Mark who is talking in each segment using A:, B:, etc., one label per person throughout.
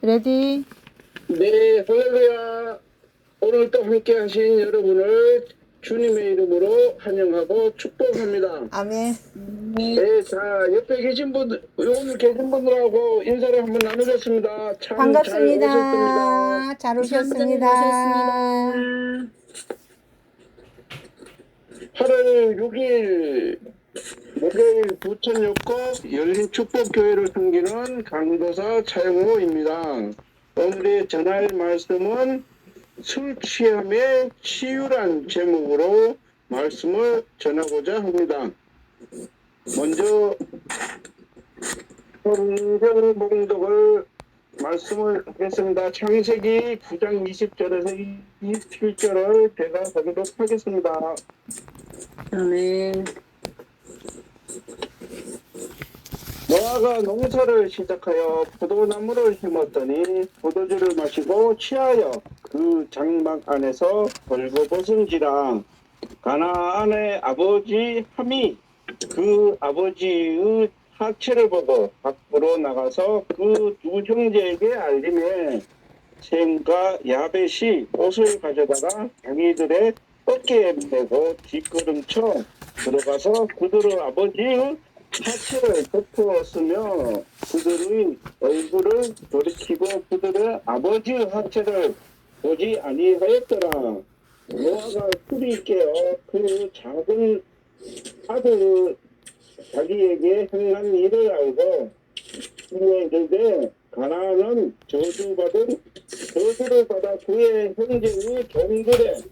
A: 레디.
B: 네, 할렐루야. 오늘 또 함께 하신 여러분을 주님의 이름으로 환영하고 축복합니다.
A: 아멘.
B: 네, 자, 옆에 계신 분들, 오늘 계신 분들하고 인사를 한번 나누겠습니다. 참
A: 반갑습니다.
B: 잘 오셨습니다.
A: 잘 오셨습니다.
B: 8월 6일 목요일 부천역곡 열린축복교회를 섬기는 강도사 차영호입니다. 오늘의 전할 말씀은 술 취함의 치유란 제목으로 말씀을 전하고자 합니다. 먼저 성경봉독을 말씀을 하겠습니다. 창세기 9장 20절에서 27절을 제가 봉독하겠습니다.
C: 아멘.
B: 노아가 농사를 시작하여 포도나무를 심었더니 포도주를 마시고 취하여 그 장막 안에서 벌거벗은지라. 가나안의 아버지 함이 그 아버지의 하체를 보고 밖으로 나가서 그 두 형제에게 알림해 셈과 야벳이 옷을 가져다가 자기들의 어깨에 메고 뒷걸음쳐 들어가서 그들의 아버지의 하체를 덮었으며 그들의 얼굴을 돌이키고 그들의 아버지의 하체를 보지 아니하였더라. 노아가 술이 깨어 그 작은 아들 자기에게 행한 일을 알고 그에 이르되 가나안은 저주를 받아 그의 형제의 종들의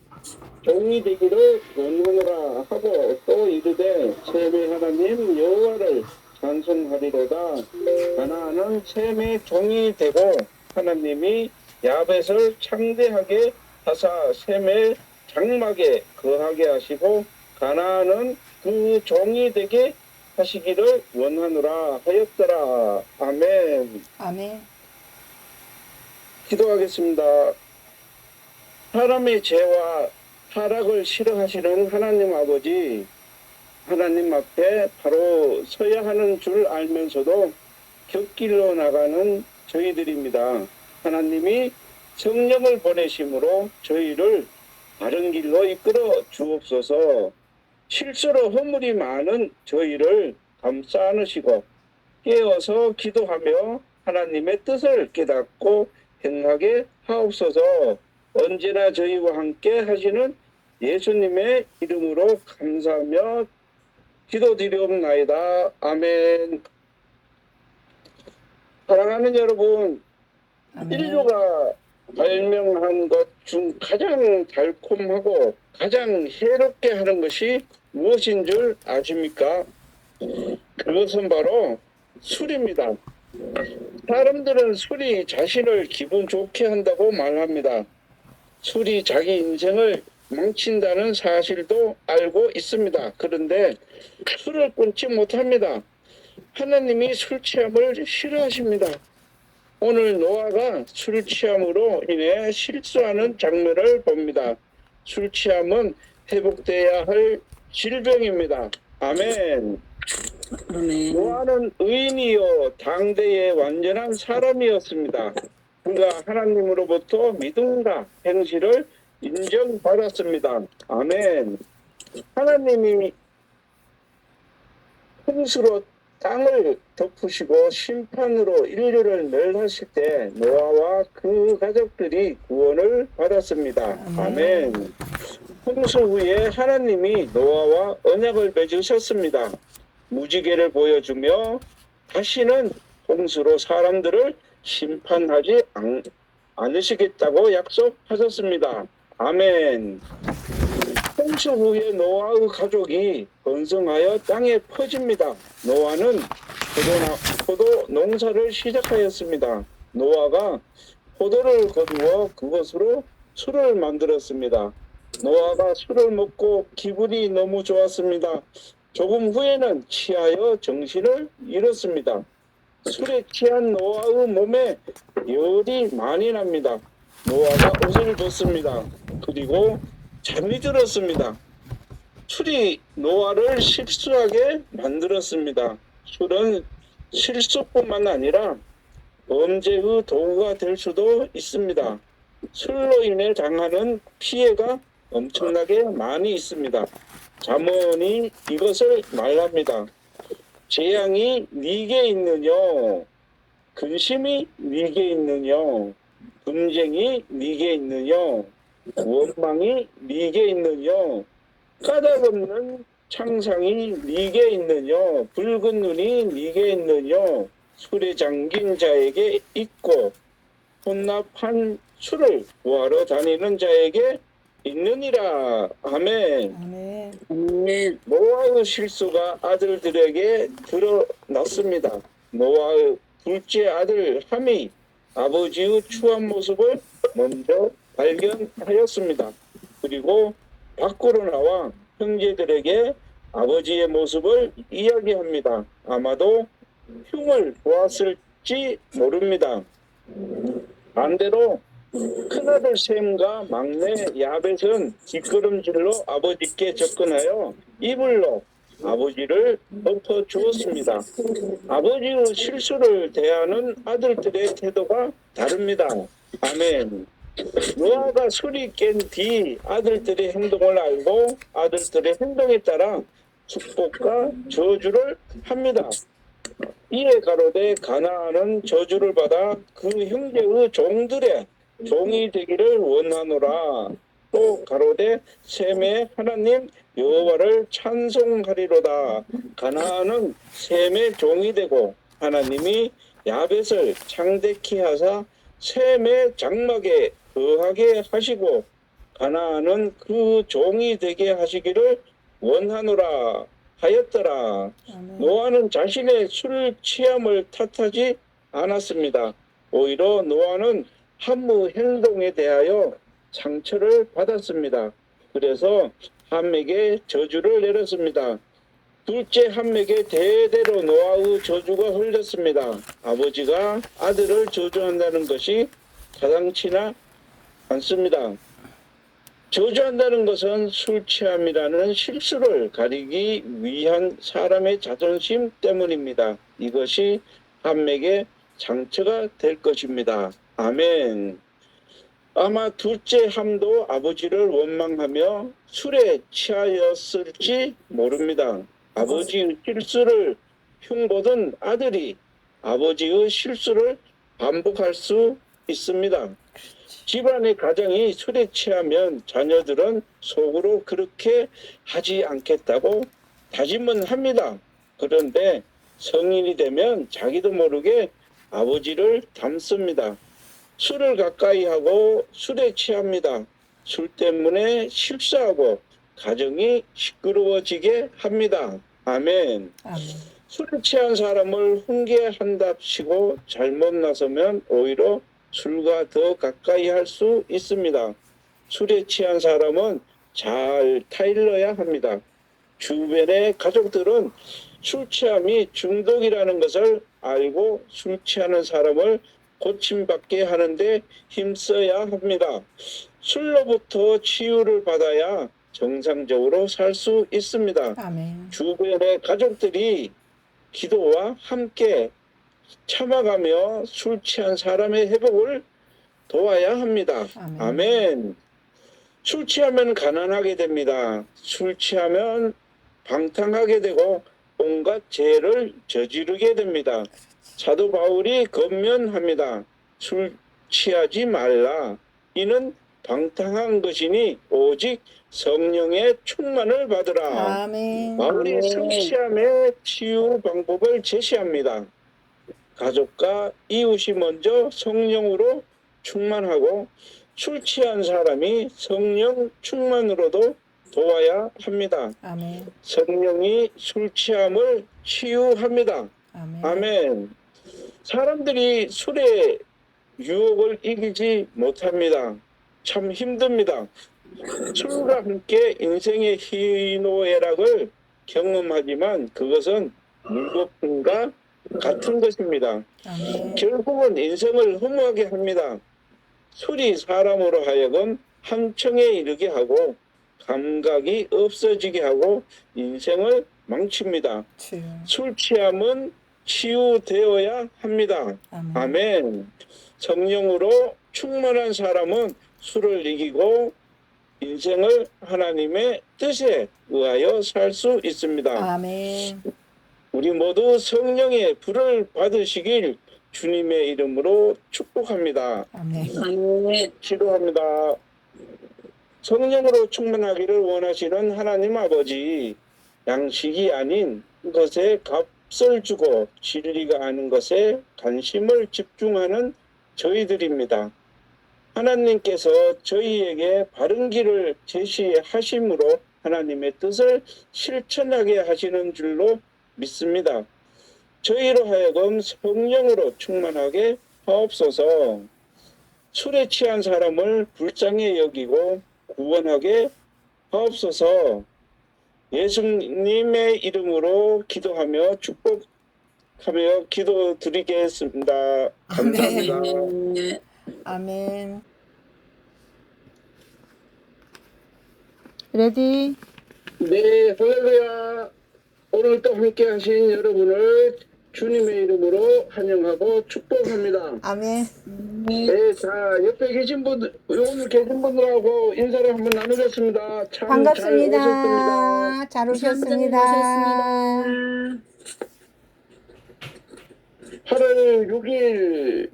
B: 종이 되기를 원하노라 하고 또 이르되 셈의 하나님 여호와를 찬송하리로다. 가나안은 셈의 종이 되고 하나님이 야벳을 창대하게 하사 셈의 장막에 거하게 하시고 가나안은 그 종이 되게 하시기를 원하노라 하였더라. 아멘.
A: 아멘.
B: 기도하겠습니다. 사람의 죄와 타락을 싫어하시는 하나님 아버지, 하나님 앞에 바로 서야 하는 줄 알면서도 곁길로 나가는 저희들입니다. 하나님이 성령을 보내심으로 저희를 바른 길로 이끌어 주옵소서. 실수로 허물이 많은 저희를 감싸 안으시고 깨어서 기도하며 하나님의 뜻을 깨닫고 행하게 하옵소서. 언제나 저희와 함께 하시는 예수님의 이름으로 감사하며 기도드리옵나이다. 아멘. 사랑하는 여러분,
A: 아멘.
B: 인류가 발명한 것 중 가장 달콤하고 가장 해롭게 하는 것이 무엇인 줄 아십니까? 그것은 바로 술입니다. 사람들은 술이 자신을 기분 좋게 한다고 말합니다. 술이 자기 인생을 망친다는 사실도 알고 있습니다. 그런데 술을 끊지 못합니다. 하나님이 술 취함을 싫어하십니다. 오늘 노아가 술 취함으로 인해 실수하는 장면을 봅니다. 술 취함은 회복돼야 할 질병입니다. 아멘.
C: 아멘.
B: 노아는 의인이요 당대의 완전한 사람이었습니다. 그가 하나님으로부터 믿음과 행실을 인정받았습니다. 아멘. 하나님이 홍수로 땅을 덮으시고 심판으로 인류를 멸하실 때 노아와 그 가족들이 구원을 받았습니다. 아멘. 홍수 후에 하나님이 노아와 언약을 맺으셨습니다. 무지개를 보여주며 다시는 홍수로 사람들을 심판하지 않으시겠다고 약속하셨습니다. 아멘. 홍수 후에 노아의 가족이 번성하여 땅에 퍼집니다. 노아는 포도 농사를 시작하였습니다. 노아가 포도를 거두어 그것으로 술을 만들었습니다. 노아가 술을 먹고 기분이 너무 좋았습니다. 조금 후에는 취하여 정신을 잃었습니다. 술에 취한 노아의 몸에 열이 많이 납니다. 노아가 옷을 벗습니다. 그리고 잠이 들었습니다. 술이 노아를 실수하게 만들었습니다. 술은 실수뿐만 아니라 범죄의 도구가 될 수도 있습니다. 술로 인해 당하는 피해가 엄청나게 많이 있습니다. 잠언이 이것을 말합니다. 재앙이 네게 있느냐, 근심이 네게 있느냐, 분쟁이 네게 있느냐, 원망이 네게 있느냐, 까닭없는 창상이 네게 있느냐, 붉은 눈이 네게 있느냐, 술에 잠긴 자에게 있고 혼납한 술을 구하러 다니는 자에게 있느니라. 아멘.
A: 아멘.
C: 아멘.
B: 노아의 실수가 아들들에게 드러났습니다. 노아의 둘째 아들 함이 아버지의 추한 모습을 먼저 발견하였습니다. 그리고 밖으로 나와 형제들에게 아버지의 모습을 이야기합니다. 아마도 흉을 보았을지 모릅니다. 반대로 큰아들 셈과 막내 야벳은 뒷걸음질로 아버지께 접근하여 이불로 아버지를 덮어 주었습니다. 아버지의 실수를 대하는 아들들의 태도가 다릅니다. 아멘. 노아가 술이 깬 뒤 아들들의 행동을 알고 아들들의 행동에 따라 축복과 저주를 합니다. 이에 가로되 가나안은 저주를 받아 그 형제의 종들의 종이 되기를 원하노라. 또 가로되 셈의 하나님 여호와를 찬송하리로다. 가나안은 셈의 종이 되고 하나님이 야벳을 창대케 하사 셈의 장막에 거하게 하시고 가나안은 그 종이 되게 하시기를 원하노라 하였더라.
A: 아멘.
B: 노아는 자신의 술 취함을 탓하지 않았습니다. 오히려 노아는 함의 행동에 대하여 상처를 받았습니다. 그래서 함에게 저주를 내렸습니다. 둘째 함에게 대대로 노아의 저주가 흘렸습니다. 아버지가 아들을 저주한다는 것이 타당치나 않습니다. 저주한다는 것은 술 취함이라는 실수를 가리기 위한 사람의 자존심 때문입니다. 이것이 함에게 상처가 될 것입니다. 아멘. 아마 둘째 함도 아버지를 원망하며 술에 취하였을지 모릅니다. 아버지의 실수를 흉보던 아들이 아버지의 실수를 반복할 수 있습니다. 집안의 가정이 술에 취하면 자녀들은 속으로 그렇게 하지 않겠다고 다짐은 합니다. 그런데 성인이 되면 자기도 모르게 아버지를 닮습니다. 술을 가까이 하고 술에 취합니다. 술 때문에 실수하고 가정이 시끄러워지게 합니다. 아멘.
A: 아멘.
B: 술에 취한 사람을 훈계한답시고 잘못 나서면 오히려 술과 더 가까이 할 수 있습니다. 술에 취한 사람은 잘 타일러야 합니다. 주변의 가족들은 술 취함이 중독이라는 것을 알고 술 취하는 사람을 고침받게 하는데 힘써야 합니다. 술로부터 치유를 받아야 정상적으로 살 수 있습니다.
A: 아멘.
B: 주변의 가족들이 기도와 함께 참아가며 술 취한 사람의 회복을 도와야 합니다.
A: 아멘.
B: 아멘. 술 취하면 가난하게 됩니다. 술 취하면 방탕하게 되고 온갖 죄를 저지르게 됩니다. 사도 바울이 권면합니다. 술 취하지 말라. 이는 방탕한 것이니 오직 성령의 충만을 받으라.
A: 아멘.
B: 바울이 술 취함의 치유 방법을 제시합니다. 가족과 이웃이 먼저 성령으로 충만하고 술 취한 사람이 성령 충만으로도 도와야 합니다.
A: 아멘.
B: 성령이 술 취함을 치유합니다.
A: 아멘.
B: 아멘. 사람들이 술의 유혹을 이기지 못합니다. 참 힘듭니다. 술과 함께 인생의 희노애락을 경험하지만 그것은 물거품과 같은 것입니다.
A: 아멘.
B: 결국은 인생을 허무하게 합니다. 술이 사람으로 하여금 함청에 이르게 하고 감각이 없어지게 하고 인생을 망칩니다.
A: 주여.
B: 술 취함은 치유되어야 합니다. 아멘. 성령으로 충만한 사람은 술을 이기고 인생을 하나님의 뜻에 의하여 살 수 있습니다.
A: 아멘.
B: 우리 모두 성령의 불을 받으시길 주님의 이름으로 축복합니다.
A: 아멘.
C: 아멘.
B: 기도합니다. 성령으로 충만하기를 원하시는 하나님 아버지, 양식이 아닌 것에 값을 주고 진리가 아닌 것에 관심을 집중하는 저희들입니다. 하나님께서 저희에게 바른 길을 제시하심으로 하나님의 뜻을 실천하게 하시는 줄로 믿습니다. 저희로 하여금 성령으로 충만하게 하옵소서. 술에 취한 사람을 불쌍히 여기고 구원하게 하옵소서. 예수님의 이름으로 기도하며 축복하며 기도드리겠습니다. 감사합니다.
C: 아멘.
A: 아멘. 레디.
B: 네, 할렐루야. 오늘 또 함께 하신 여러분을 주님의 이름으로 환영하고 축복합니다.
A: 아멘.
B: 네, 자, 옆에 계신 분들, 오늘 계신 분들하고 인사를 한번 나누겠습니다. 참
A: 반갑습니다.
B: 잘 오셨습니다.
A: 잘 오셨습니다.
C: 오셨습니다.
B: 8월 6일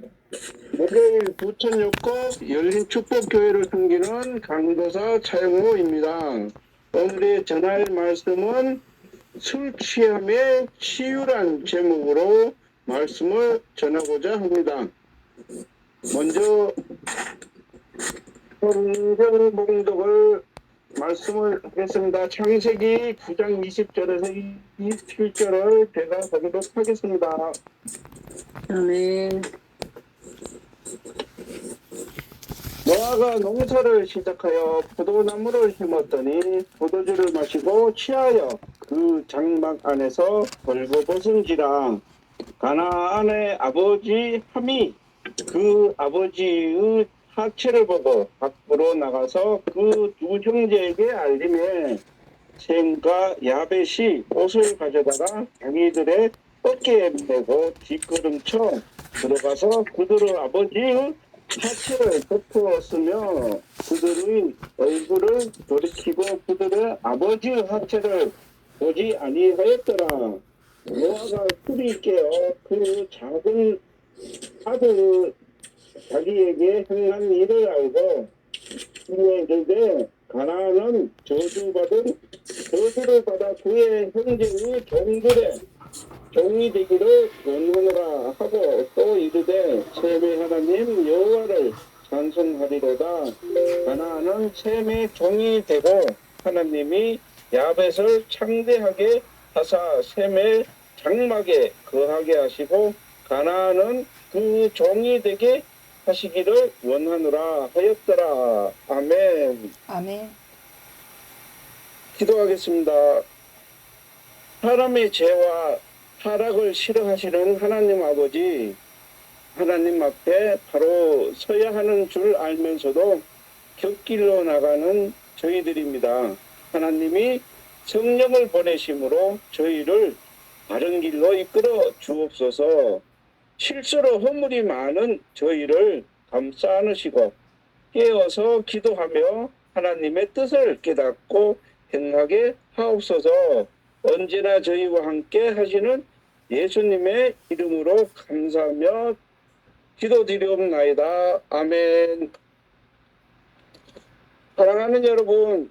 B: 목요일 부천역곡 열린축복교회를 섬기는 강도사 차영호입니다. 오늘의 전할 말씀은 술 취함의 치유란 제목으로 말씀을 전하고자 합니다. 먼저 성경 봉독을 말씀을 하겠습니다. 창세기 9장 20절에서 27절을 제가 보도록 하겠습니다.
C: 아멘.
B: 노아가 농사를 시작하여 포도나무를 심었더니 포도주를 마시고 취하여 그 장막 안에서 벌거벗은지라. 가나안의 아버지 함이 그 아버지의 하체를 보고 밖으로 나가서 그 두 형제에게 알림해 셈과 야벳이 옷을 가져다가 자기들의 어깨에 메고 뒷걸음쳐 들어가서 그들의 아버지의 하체를 덮었으며 그들의 얼굴을 돌이키고 그들의 아버지의 하체를 보지 아니하였더라. 노아가 술이 깨어 그 작은 아들 자기에게 행한 일을 알고 그에 이르되 가나안은 저주를 받아 그의 형제의 종이 되기를 원하노라 하고 또 이르되 셈의 하나님 여호와를 찬송하리로다. 가나안은 셈의 종이 되고 하나님이 야벳을 창대하게 하사 셈의 장막에 거하게 하시고 가나안은 그 종이 되게 하시기를 원하노라 하였더라. 아멘.
A: 아멘.
B: 기도하겠습니다. 사람의 죄와 타락을 싫어하시는 하나님 아버지, 하나님 앞에 바로 서야 하는 줄 알면서도 곁길로 나가는 저희들입니다. 하나님이 성령을 보내심으로 저희를 바른 길로 이끌어 주옵소서. 실수로 허물이 많은 저희를 감싸 안으시고 깨어서 기도하며 하나님의 뜻을 깨닫고 행하게 하옵소서. 언제나 저희와 함께 하시는 예수님의 이름으로 감사하며 기도드리옵나이다. 아멘. 사랑하는 여러분,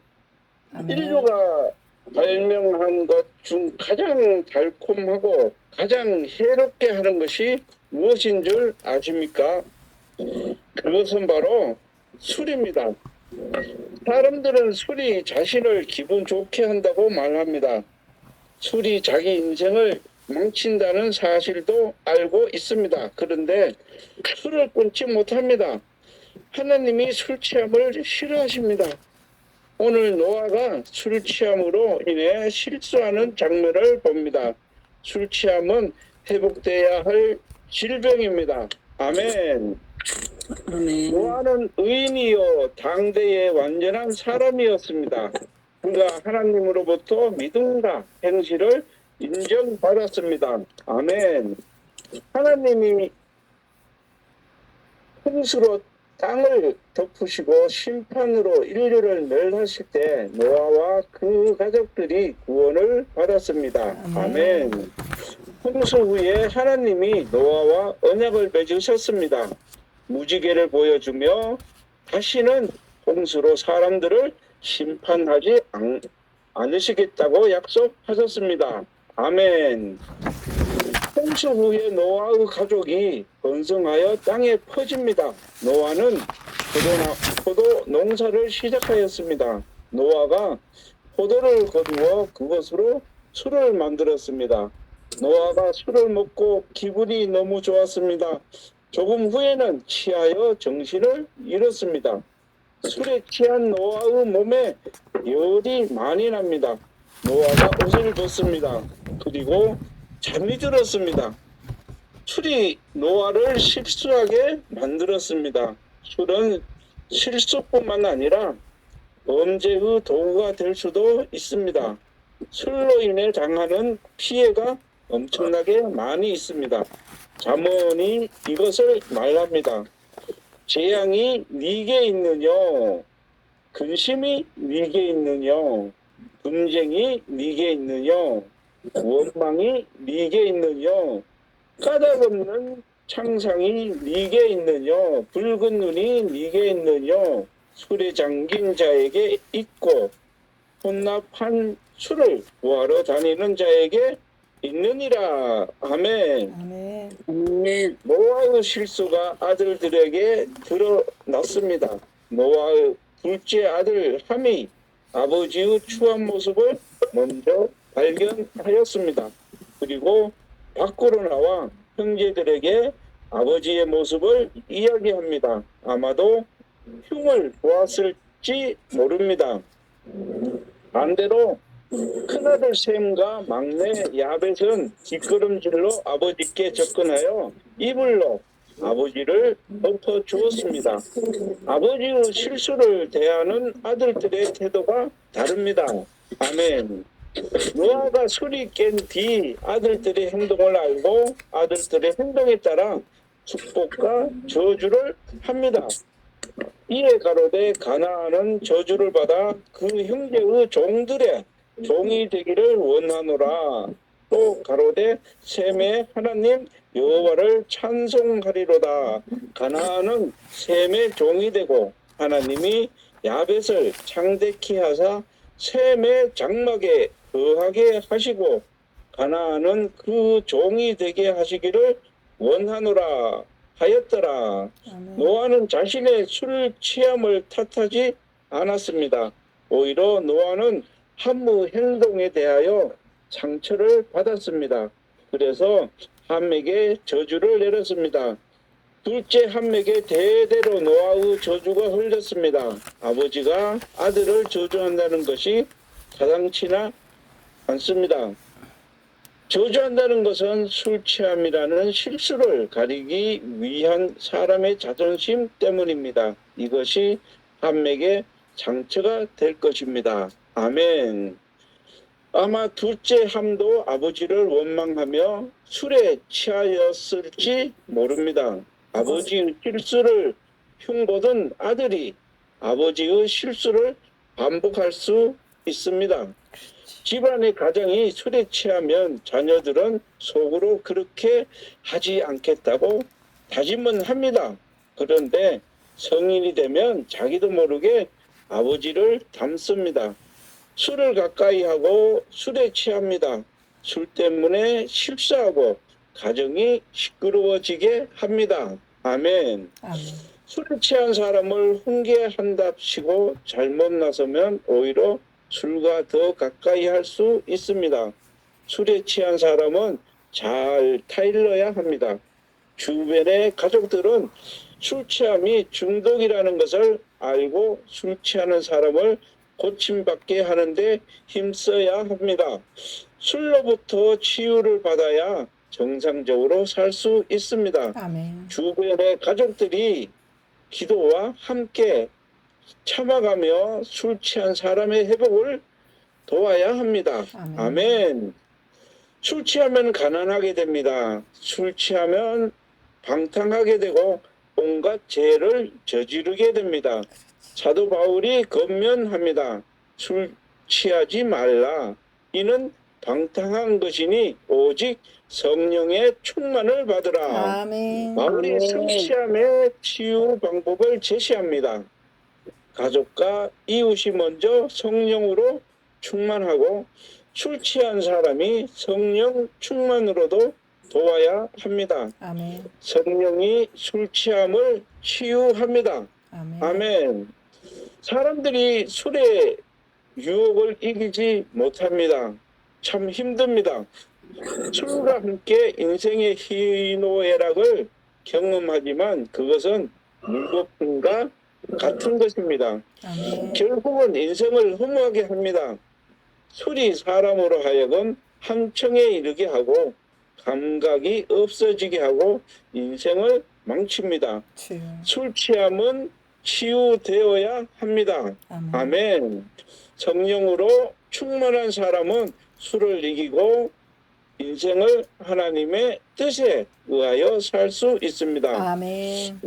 A: 아멘.
B: 인류가 발명한 것 중 가장 달콤하고 가장 해롭게 하는 것이 무엇인 줄 아십니까? 그것은 바로 술입니다. 사람들은 술이 자신을 기분 좋게 한다고 말합니다. 술이 자기 인생을 망친다는 사실도 알고 있습니다. 그런데 술을 끊지 못합니다. 하나님이 술 취함을 싫어하십니다. 오늘 노아가 술 취함으로 인해 실수하는 장면을 봅니다. 술 취함은 회복돼야 할 질병입니다. 아멘.
C: 아멘.
B: 노아는 의인이요 당대의 완전한 사람이었습니다. 그가 하나님으로부터 믿음과 행실을 인정받았습니다. 아멘. 하나님이 홍수로 땅을 덮으시고 심판으로 인류를 멸하실 때 노아와 그 가족들이 구원을 받았습니다. 아멘. 홍수 후에 하나님이 노아와 언약을 맺으셨습니다. 무지개를 보여주며 다시는 홍수로 사람들을 심판하지 않으시겠다고 약속하셨습니다. 아멘. 홍수 후에 노아의 가족이 번성하여 땅에 퍼집니다. 노아는 포도 농사를 시작하였습니다. 노아가 포도를 거두어 그것으로 술을 만들었습니다. 노아가 술을 먹고 기분이 너무 좋았습니다. 조금 후에는 취하여 정신을 잃었습니다. 술에 취한 노아의 몸에 열이 많이 납니다. 노아가 옷을 벗습니다. 그리고 잠이 들었습니다. 술이 노아를 실수하게 만들었습니다. 술은 실수뿐만 아니라 범죄의 도구가 될 수도 있습니다. 술로 인해 당하는 피해가 엄청나게 많이 있습니다. 잠언이 이것을 말합니다. 재앙이 네게 있느냐, 근심이 네게 있느냐, 분쟁이 네게 있느냐, 원망이 네게 있느냐, 까닭없는 창상이 네게 있느냐, 붉은 눈이 네게 있느냐, 술에 잠긴 자에게 있고 혼납한 술을 구하러 다니는 자에게 있느니라. 아멘.
A: 아멘.
C: 아멘.
B: 노아의 실수가 아들들에게 드러났습니다. 노아의 둘째 아들 함이 아버지의 추한 모습을 먼저 발견하였습니다. 그리고 밖으로 나와 형제들에게 아버지의 모습을 이야기합니다. 아마도 흉을 보았을지 모릅니다. 반대로 큰아들 셈과 막내 야벳은 뒷걸음질로 아버지께 접근하여 이불로 아버지를 덮어 주었습니다. 아버지의 실수를 대하는 아들들의 태도가 다릅니다. 아멘. 노아가 술이 깬 뒤 아들들의 행동을 알고 아들들의 행동에 따라 축복과 저주를 합니다. 이에 가로되 가나안은 저주를 받아 그 형제의 종들의 종이 되기를 원하노라. 또 가로되 셈의 하나님 여호와를 찬송하리로다. 가나안은 셈의 종이 되고 하나님이 야벳을 창대케 하사 셈의 장막에 거하게 하시고 가나안은 그 종이 되게 하시기를 원하노라 하였더라. 노아는 자신의 술 취함을 탓하지 않았습니다. 오히려 노아는 함의 행동에 대하여 상처를 받았습니다. 그래서 함에게 저주를 내렸습니다. 둘째 함에게 대대로 노아의 저주가 흘렸습니다. 아버지가 아들을 저주한다는 것이 타당치나 않습니다. 저주한다는 것은 술 취함이라는 실수를 가리기 위한 사람의 자존심 때문입니다. 이것이 함에게 상처가 될 것입니다. 아멘. 아마 둘째 함도 아버지를 원망하며 술에 취하였을지 모릅니다. 아버지의 실수를 흉보던 아들이 아버지의 실수를 반복할 수 있습니다. 집안의 가정이 술에 취하면 자녀들은 속으로 그렇게 하지 않겠다고 다짐은 합니다. 그런데 성인이 되면 자기도 모르게 아버지를 닮습니다. 술을 가까이 하고 술에 취합니다. 술 때문에 실수하고 가정이 시끄러워지게 합니다. 아멘.
A: 아멘.
B: 술에 취한 사람을 훈계한답시고 잘못 나서면 오히려 술과 더 가까이 할 수 있습니다. 술에 취한 사람은 잘 타일러야 합니다. 주변의 가족들은 술 취함이 중독이라는 것을 알고 술 취하는 사람을 고침받게 하는데 힘써야 합니다. 술로부터 치유를 받아야 정상적으로 살 수 있습니다.
A: 아멘.
B: 주변의 가족들이 기도와 함께 참아가며 술 취한 사람의 회복을 도와야 합니다.
A: 아멘.
B: 아멘. 술 취하면 가난하게 됩니다. 술 취하면 방탕하게 되고 온갖 죄를 저지르게 됩니다. 사도 바울이 권면합니다. 술 취하지 말라. 이는 방탕한 것이니 오직 성령의 충만을 받으라.
A: 아멘.
B: 바울이 술 취함의 치유 방법을 제시합니다. 가족과 이웃이 먼저 성령으로 충만하고 술 취한 사람이 성령 충만으로도 도와야 합니다.
A: 아멘.
B: 성령이 술 취함을 치유합니다.
A: 아멘.
B: 아멘. 사람들이 술의 유혹을 이기지 못합니다. 참 힘듭니다. 술과 함께 인생의 희노애락을 경험하지만 그것은 물거품과 같은 것입니다.
A: 아멘.
B: 결국은 인생을 허무하게 합니다. 술이 사람으로 하여금 함정에 이르게 하고 감각이 없어지게 하고 인생을 망칩니다.
A: 주여.
B: 술 취함은 치유되어야 합니다.
A: 아멘.
B: 아멘. 성령으로 충만한 사람은 술을 이기고 인생을 하나님의 뜻에 의하여 살 수 있습니다.
A: 아멘.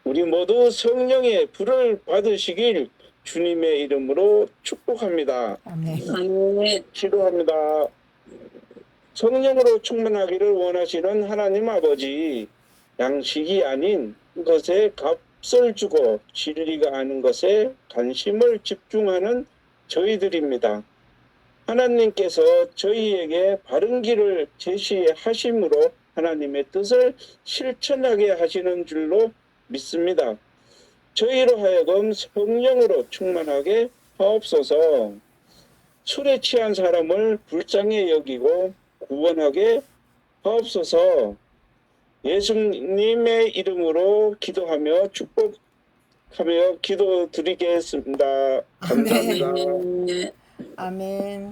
B: 우리 모두 성령의 불을 받으시길 주님의 이름으로 축복합니다.
A: 아멘.
C: 아멘.
B: 기도합니다. 성령으로 충만하기를 원하시는 하나님 아버지, 양식이 아닌 것에 값을 주고 진리가 아닌 것에 관심을 집중하는 저희들입니다. 하나님께서 저희에게 바른 길을 제시하심으로 하나님의 뜻을 실천하게 하시는 줄로 믿습니다. 저희로 하여금 성령으로 충만하게 하옵소서. 술에 취한 사람을 불쌍히 여기고 구원하게 하옵소서. 예수님의 이름으로 기도하며 축복하며 기도드리겠습니다. 감사합니다.
C: 아멘.
A: 아멘.